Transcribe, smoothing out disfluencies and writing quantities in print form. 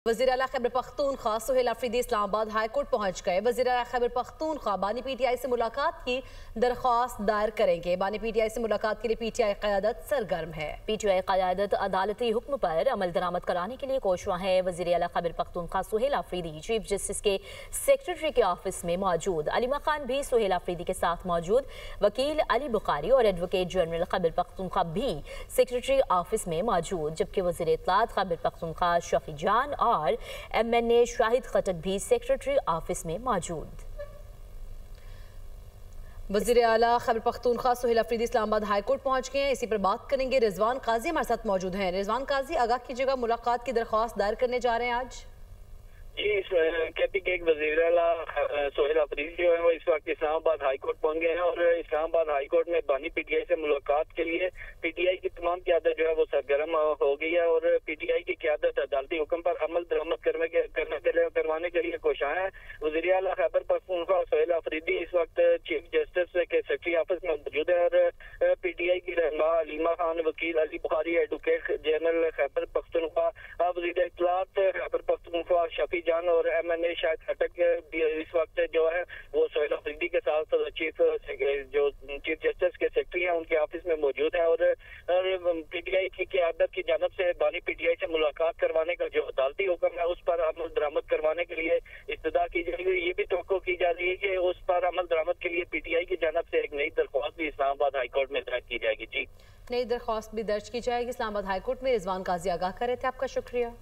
वज़ीर आला Khyber Pakhtunkhwa Suhail Afridi Islamabad high court पहुंच गए। वज़ीर आला खैबर पख्तूनख्वा बानी पीटीआई से मुलाकात की दरख्वास्त दायर करेंगे। बानी पीटीआई से मुलाकात के लिए पीटीआई क़यादत सरगर्म है। पीटीआई क़यादत अदालती हुक्म पर अमल दरामद कराने के लिए कोशवा है। वज़ीर आला खैबर पख्तूनख्वा सुहेल अफरीदी चीफ जस्टिस के सेक्रेटरी के ऑफिस में मौजूद। अलीमा खान भी सुहेल अफरीदी के साथ मौजूद। वकील अली बुखारी और एडवोकेट जनरल खैबर पख्तूनख्वा भी सेक्रेटरी ऑफिस में मौजूद, जबकि वज़ीर इत्तलात खैबर पख्तूनख्वा शफी जान और MNA शाहिद खटक भी सेक्रेटरी ऑफिस में मौजूद। वज़ीर आला खैबर पख्तूनख्वा सुहेल अफरीदी इस्लामाबाद हाई कोर्ट पहुंच गए हैं। इसी पर बात करेंगे। रिजवान काजी हमारे साथ मौजूद हैं। रिजवान काजी, आगाह कीजिएगा, मुलाकात की दरख्वास्त दायर करने जा रहे हैं आज। जी, कहती कि एक वज़ीर आला सुहेल अफरीदी जो है वो इस वक्त इस्लामाबाद हाई कोर्ट पहुंच गए हैं और इस्लामाबाद हाई कोर्ट में बानी पीटीआई से मुलाकात के लिए पीटीआई की तमाम क़यादत जो है वो सरगर्म हो गई है और पीटीआई की क़यादत अदालती हुक्म पर अमल दरामद करवाने के लिए कोशां है। वज़ीर आला खैबर पख्तूनख्वा सुहेल अफरीदी इस वक्त चीफ जस्टिस के सेक्रेटरी ऑफिस में मौजूद है और पीटीआई की रहनुमा अलीमा खान, वकील अली बुखारी, एडवोकेट जनरल खैबर पख्तूनख्वा, वज़ीर इत्तलात खैबर पख्तूनख्वा शफी जान और MNA शाहिद खटक इस वक्त जो है वो सुहेल अफरीदी के साथ चीफ जस्टिस के सेक्रेटरी हैं उनके ऑफिस में मौजूद है और पीटीआई की क़यादत की जानब से बानी पीटीआई से मुलाकात करवाने का जो अदालती हुक्म है उस पर अमल दरामद करवाने के लिए इब्तिदा की जाएगी। ये भी तवक्को की जा रही है कि उस पर अमल दरामद के लिए पीटीआई की जानब से एक नई दरख्वास्त भी इस्लामाबाद हाई कोर्ट में दायर की जाएगी। जी, नई दरख्वास्त भी दर्ज की जाएगी इस्लामाबाद हाई कोर्ट में। रिजवान काजी आगाह कर रहे थे, आपका शुक्रिया।